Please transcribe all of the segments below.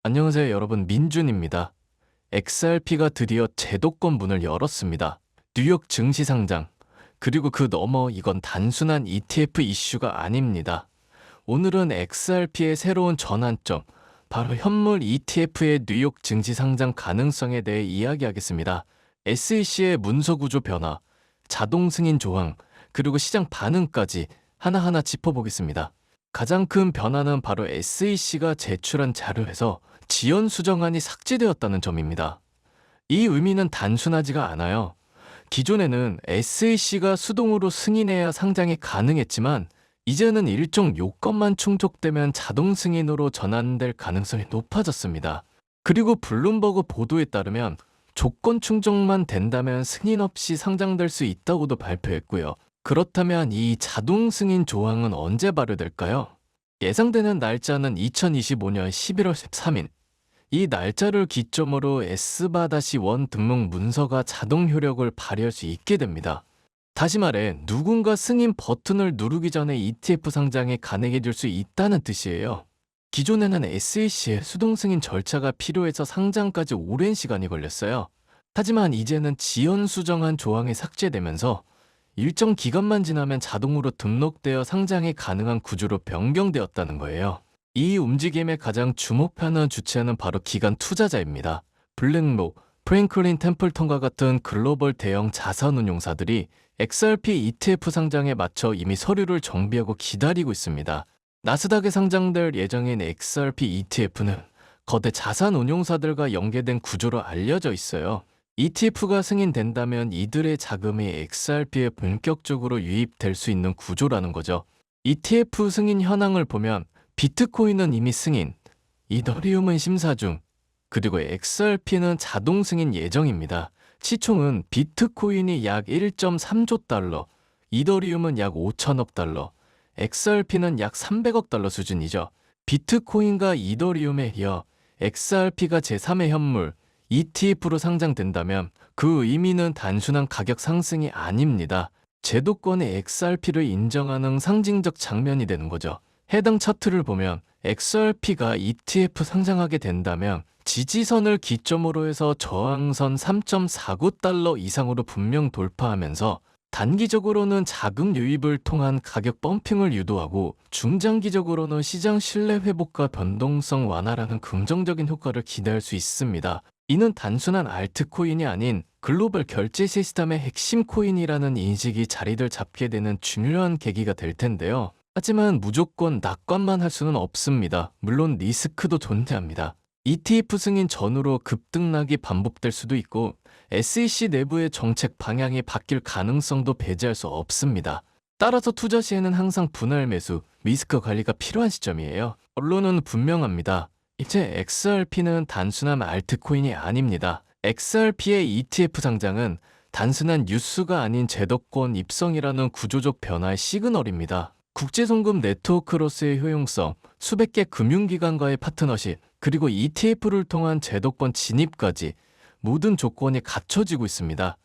안녕하세요 여러분, 민준입니다. XRP가 드디어 제도권 문을 열었습니다. 뉴욕 증시 상장, 그리고 그 너머 이건 단순한 ETF 이슈가 아닙니다. 오늘은 XRP의 새로운 전환점, 바로 현물 ETF의 뉴욕 증시 상장 가능성에 대해 이야기하겠습니다. SEC의 문서 구조 변화, 자동 승인 조항, 그리고 시장 반응까지 하나하나 짚어보겠습니다. 가장 큰 변화는 바로 SEC가 제출한 자료에서 지연 수정안이 삭제되었다는 점입니다. 이 의미는 단순하지가 않아요. 기존에는 SEC가 수동으로 승인해야 상장이 가능했지만 이제는 일정 요건만 충족되면 자동 승인으로 전환될 가능성이 높아졌습니다. 그리고 블룸버그 보도에 따르면 조건 충족만 된다면 승인 없이 상장될 수 있다고도 발표했고요. 그렇다면 이 자동 승인 조항은 언제 발효될까요? 예상되는 날짜는 2025년 11월 13일. 이 날짜를 기점으로 S-1 등록 문서가 자동 효력을 발휘할 수 있게 됩니다. 다시 말해 누군가 승인 버튼을 누르기 전에 ETF 상장이 가능해질 수 있다는 뜻이에요. 기존에는 SEC의 수동 승인 절차가 필요해서 상장까지 오랜 시간이 걸렸어요. 하지만 이제는 지연 수정한 조항이 삭제되면서 일정 기간만 지나면 자동으로 등록되어 상장이 가능한 구조로 변경되었다는 거예요. 이 움직임의 가장 주목하는 주체는 바로 기관 투자자입니다. 블랙록, 프랭클린 템플턴과 같은 글로벌 대형 자산운용사들이 XRP ETF 상장에 맞춰 이미 서류를 정비하고 기다리고 있습니다. 나스닥에 상장될 예정인 XRP ETF는 거대 자산운용사들과 연계된 구조로 알려져 있어요. ETF가 승인된다면 이들의 자금이 XRP에 본격적으로 유입될 수 있는 구조라는 거죠. ETF 승인 현황을 보면 비트코인은 이미 승인, 이더리움은 심사 중, 그리고 XRP는 자동 승인 예정입니다. 시총은 비트코인이 약 1.3조 달러, 이더리움은 약 5천억 달러, XRP는 약 300억 달러 수준이죠. 비트코인과 이더리움에 이어 XRP가 제3의 현물, ETF로 상장된다면 그 의미는 단순한 가격 상승이 아닙니다. 제도권의 XRP를 인정하는 상징적 장면이 되는 거죠. 해당 차트를 보면 XRP가 ETF 상장하게 된다면 지지선을 기점으로 해서 저항선 3.49달러 이상으로 분명 돌파하면서 단기적으로는 자금 유입을 통한 가격 펌핑을 유도하고 중장기적으로는 시장 신뢰 회복과 변동성 완화라는 긍정적인 효과를 기대할 수 있습니다. 이는 단순한 알트코인이 아닌 글로벌 결제 시스템의 핵심 코인이라는 인식이 자리를 잡게 되는 중요한 계기가 될 텐데요. 하지만 무조건 낙관만 할 수는 없습니다. 물론 리스크도 존재합니다. ETF 승인 전후로 급등락이 반복될 수도 있고 SEC 내부의 정책 방향이 바뀔 가능성도 배제할 수 없습니다. 따라서 투자 시에는 항상 분할 매수, 리스크 관리가 필요한 시점이에요. 결론은 분명합니다. 이제 XRP는 단순한 알트코인이 아닙니다. XRP의 ETF 상장은 단순한 뉴스가 아닌 제도권 입성이라는 구조적 변화의 시그널입니다. 국제송금 네트워크로서의 효용성, 수백 개 금융기관과의 파트너십, 그리고 ETF를 통한 제도권 진입까지 모든 조건이 갖춰지고 있습니다.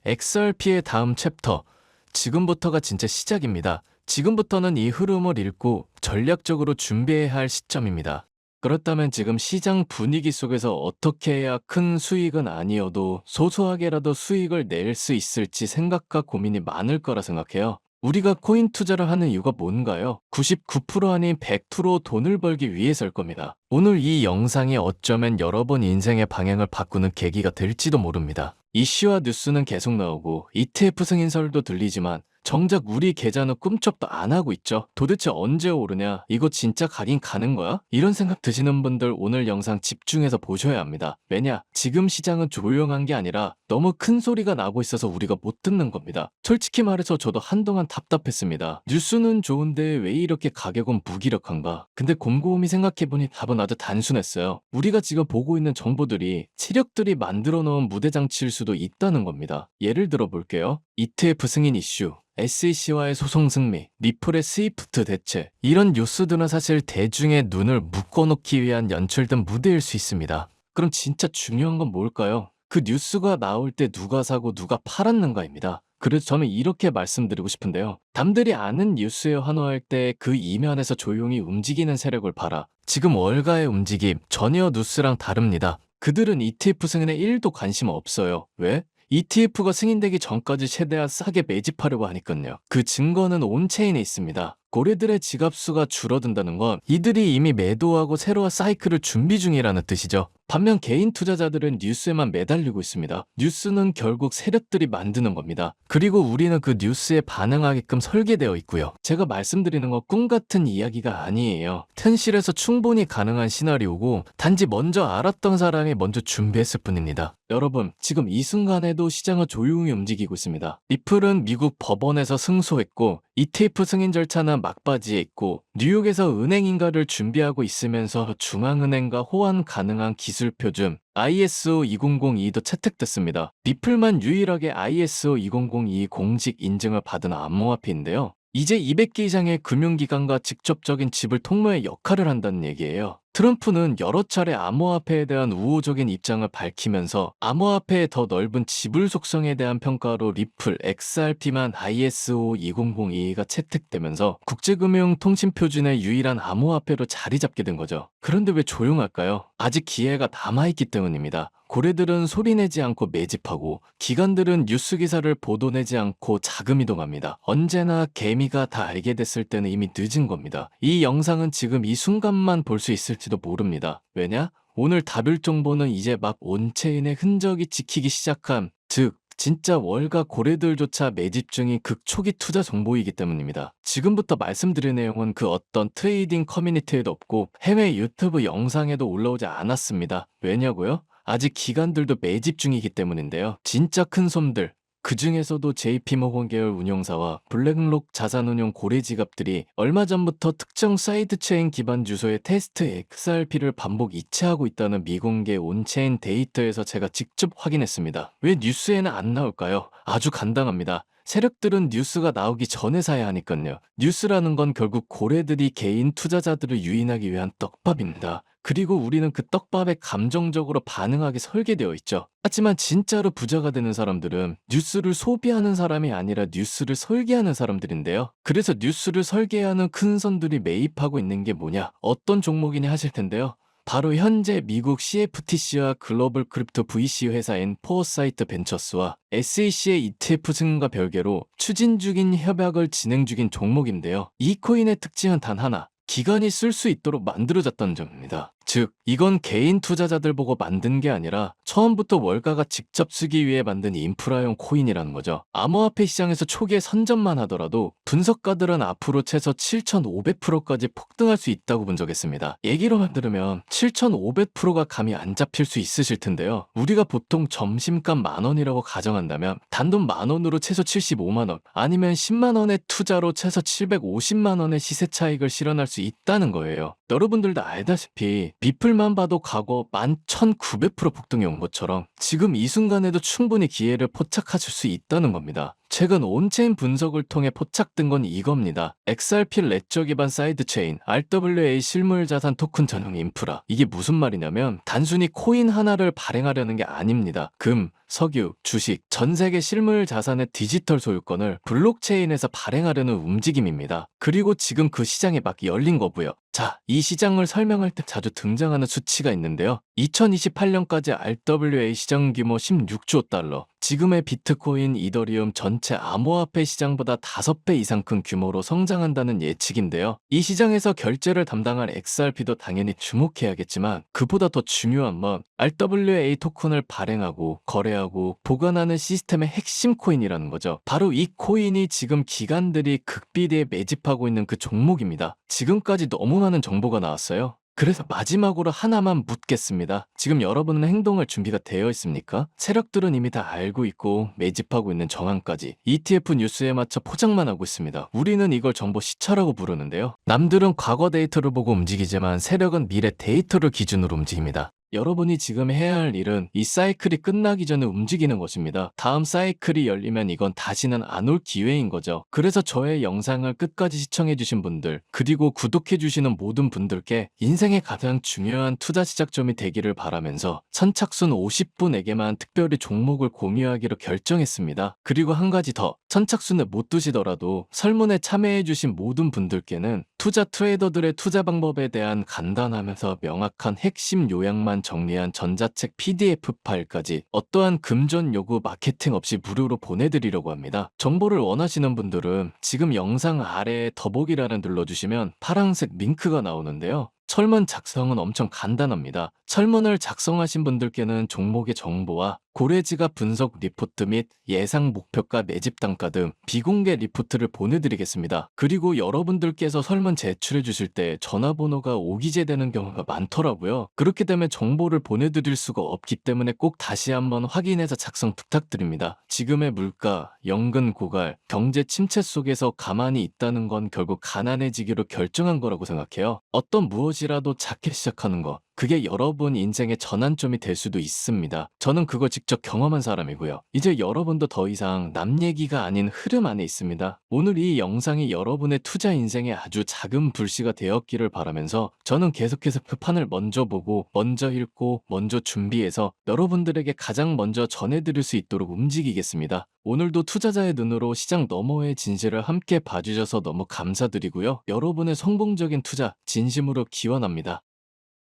XRP의 다음 챕터, 지금부터가 진짜 시작입니다. 지금부터는 이 흐름을 읽고 전략적으로 준비해야 할 시점입니다. 그렇다면 지금 시장 분위기 속에서 어떻게 해야 큰 수익은 아니어도 소소하게라도 수익을 낼 수 있을지 생각과 고민이 많을 거라 생각해요. 우리가 코인 투자를 하는 이유가 뭔가요? 99% 아닌 100% 돈을 벌기 위해서일 겁니다. 오늘 이 영상이 어쩌면 여러분 인생의 방향을 바꾸는 계기가 될지도 모릅니다. 이슈와 뉴스는 계속 나오고 ETF 승인설도 들리지만 정작 우리 계좌는 꿈쩍도 안 하고 있죠. 도대체 언제 오르냐? 이거 진짜 가긴 가는 거야? 이런 생각 드시는 분들 오늘 영상 집중해서 보셔야 합니다. 왜냐? 지금 시장은 조용한 게 아니라 너무 큰 소리가 나고 있어서 우리가 못 듣는 겁니다. 솔직히 말해서 저도 한동안 답답했습니다. 뉴스는 좋은데 왜 이렇게 가격은 무기력한가? 근데 곰곰이 생각해보니 답은 아주 단순했어요. 우리가 지금 보고 있는 정보들이 세력들이 만들어 놓은 무대장치일 수도 있다는 겁니다. 예를 들어 볼게요. ETF 승인 이슈, SEC와의 소송 승리, 리플의 스위프트 대체, 이런 뉴스들은 사실 대중의 눈을 묶어놓기 위한 연출된 무대일 수 있습니다. 그럼 진짜 중요한 건 뭘까요? 그 뉴스가 나올 때 누가 사고 누가 팔았는가입니다. 그래서 저는 이렇게 말씀드리고 싶은데요. 남들이 아는 뉴스에 환호할 때 그 이면에서 조용히 움직이는 세력을 봐라. 지금 월가의 움직임 전혀 뉴스랑 다릅니다. 그들은 ETF 승인에 1도 관심 없어요. 왜? ETF가 승인되기 전까지 최대한 싸게 매집하려고 하니깐요. 그 증거는 온체인에 있습니다. 고래들의 지갑수가 줄어든다는 건 이들이 이미 매도하고 새로운 사이클을 준비 중이라는 뜻이죠. 반면 개인 투자자들은 뉴스에만 매달리고 있습니다. 뉴스는 결국 세력들이 만드는 겁니다. 그리고 우리는 그 뉴스에 반응하게끔 설계되어 있고요. 제가 말씀드리는 건 꿈 같은 이야기가 아니에요. 현실에서 충분히 가능한 시나리오고 단지 먼저 알았던 사람이 먼저 준비했을 뿐입니다. 여러분, 지금 이 순간에도 시장은 조용히 움직이고 있습니다. 리플은 미국 법원에서 승소했고 ETF 승인 절차는 막바지에 있고 뉴욕에서 은행인가를 준비하고 있으면서 중앙은행과 호환 가능한 기술표준 ISO 2002도 채택됐습니다. 리플만 유일하게 ISO 2002 공식 인증을 받은 암호화폐인데요. 이제 200개 이상의 금융기관과 직접적인 지불 통로의 역할을 한다는 얘기예요. 트럼프는 여러 차례 암호화폐에 대한 우호적인 입장을 밝히면서 암호화폐의 더 넓은 지불 속성에 대한 평가로 리플, XRP만 ISO 2002가 채택되면서 국제금융통신표준의 유일한 암호화폐로 자리 잡게 된 거죠. 그런데 왜 조용할까요? 아직 기회가 남아있기 때문입니다. 고래들은 소리내지 않고 매집하고 기관들은 뉴스 기사를 보도내지 않고 자금 이동합니다. 언제나 개미가 다 알게 됐을 때는 이미 늦은 겁니다. 이 영상은 지금 이 순간만 볼 수 있을지도 모릅니다. 왜냐? 오늘 다룰 정보는 이제 막 온체인의 흔적이 찍히기 시작한, 즉 진짜 월가 고래들조차 매집 중인 극초기 투자 정보이기 때문입니다. 지금부터 말씀드릴 내용은 그 어떤 트레이딩 커뮤니티에도 없고 해외 유튜브 영상에도 올라오지 않았습니다. 왜냐고요? 아직 기관들도 매집 중이기 때문인데요. 진짜 큰 솜들, 그 중에서도 JP모건 계열 운용사와 블랙록 자산운용 고래 지갑들이 얼마 전부터 특정 사이드체인 기반 주소의 테스트 XRP를 반복 이체하고 있다는 미공개 온체인 데이터에서 제가 직접 확인했습니다. 왜 뉴스에는 안 나올까요? 아주 간단합니다. 세력들은 뉴스가 나오기 전에 사야 하니깐요. 뉴스라는 건 결국 고래들이 개인 투자자들을 유인하기 위한 떡밥입니다. 그리고 우리는 그 떡밥에 감정적으로 반응하게 설계되어 있죠. 하지만 진짜로 부자가 되는 사람들은 뉴스를 소비하는 사람이 아니라 뉴스를 설계하는 사람들인데요. 그래서 뉴스를 설계하는 큰 선들이 매입하고 있는 게 뭐냐? 어떤 종목이냐 하실 텐데요. 바로 현재 미국 CFTC와 글로벌 크립토 VC 회사인 포어사이트 벤처스와 SEC의 ETF 승인과 별개로 추진 중인 협약을 진행 중인 종목인데요. 이 코인의 특징은 단 하나, 기관이 쓸 수 있도록 만들어졌다는 점입니다. 즉, 이건 개인 투자자들 보고 만든 게 아니라 처음부터 월가가 직접 쓰기 위해 만든 인프라용 코인이라는 거죠. 암호화폐 시장에서 초기에 선점만 하더라도 분석가들은 앞으로 최소 7,500%까지 폭등할 수 있다고 분석했습니다. 얘기로만 들으면 7,500%가 감이 안 잡힐 수 있으실 텐데요. 우리가 보통 점심값 10,000원이라고 가정한다면 단돈 10,000원으로 최소 75만원, 아니면 10만원의 투자로 최소 750만원의 시세 차익을 실현할 수 있다는 거예요. 여러분들도 알다시피 비플만 봐도 과거 11,900% 폭등이 온 것처럼 지금 이 순간에도 충분히 기회를 포착하실 수 있다는 겁니다. 최근 온체인 분석을 통해 포착된 건 이겁니다. XRP 레저 기반 사이드체인, RWA 실물 자산 토큰 전용 인프라. 이게 무슨 말이냐면 단순히 코인 하나를 발행하려는 게 아닙니다. 금, 석유, 주식, 전 세계 실물 자산의 디지털 소유권을 블록체인에서 발행하려는 움직임입니다. 그리고 지금 그 시장이 막 열린 거고요. 자, 이 시장을 설명할 때 자주 등장하는 수치가 있는데요. 2028년까지 RWA 시장 규모 16조 달러, 지금의 비트코인, 이더리움 전체 암호화폐 시장보다 5배 이상 큰 규모로 성장한다는 예측인데요. 이 시장에서 결제를 담당할 XRP도 당연히 주목해야겠지만 그보다 더 중요한 건 RWA 토큰을 발행하고 거래하고 보관하는 시스템의 핵심 코인이라는 거죠. 바로 이 코인이 지금 기관들이 극비대에 매집하고 있는 그 종목입니다. 지금까지 너무 많은 정보가 나왔어요. 그래서 마지막으로 하나만 묻겠습니다. 지금 여러분은 행동할 준비가 되어 있습니까? 세력들은 이미 다 알고 있고 매집하고 있는 정황까지 ETF 뉴스에 맞춰 포장만 하고 있습니다. 우리는 이걸 정보 시차라고 부르는데요. 남들은 과거 데이터를 보고 움직이지만 세력은 미래 데이터를 기준으로 움직입니다. 여러분이 지금 해야 할 일은 이 사이클이 끝나기 전에 움직이는 것입니다. 다음 사이클이 열리면 이건 다시는 안 올 기회인 거죠. 그래서 저의 영상을 끝까지 시청해주신 분들, 그리고 구독해주시는 모든 분들께 인생의 가장 중요한 투자 시작점이 되기를 바라면서 선착순 50분에게만 특별히 종목을 공유하기로 결정했습니다. 그리고 한 가지 더, 선착순에 못 드시더라도 설문에 참여해주신 모든 분들께는 투자 트레이더들의 투자 방법에 대한 간단하면서 명확한 핵심 요약만 정리한 전자책 PDF 파일까지 어떠한 금전 요구 마케팅 없이 무료로 보내드리려고 합니다. 정보를 원하시는 분들은 지금 영상 아래에 더보기란을 눌러주시면 파란색 링크가 나오는데요. 설문 작성은 엄청 간단합니다. 설문을 작성하신 분들께는 종목의 정보와 고래지갑 분석 리포트 및 예상 목표가 매집 단가 등 비공개 리포트를 보내드리겠습니다. 그리고 여러분들께서 설문 제출해 주실 때 전화번호가 오기재되는 경우가 많더라고요. 그렇기 때문에 정보를 보내드릴 수가 없기 때문에 꼭 다시 한번 확인해서 작성 부탁드립니다. 지금의 물가, 연금 고갈, 경제 침체 속에서 가만히 있다는 건 결국 가난해지기로 결정한 거라고 생각해요. 어떤 무엇이라도 작게 시작하는 거, 그게 여러분 인생의 전환점이 될 수도 있습니다. 저는 그걸 직접 경험한 사람이고요. 이제 여러분도 더 이상 남 얘기가 아닌 흐름 안에 있습니다. 오늘 이 영상이 여러분의 투자 인생에 아주 작은 불씨가 되었기를 바라면서 저는 계속해서 그 판을 먼저 보고 먼저 읽고 먼저 준비해서 여러분들에게 가장 먼저 전해드릴 수 있도록 움직이겠습니다. 오늘도 투자자의 눈으로 시장 너머의 진실을 함께 봐주셔서 너무 감사드리고요. 여러분의 성공적인 투자 진심으로 기원합니다.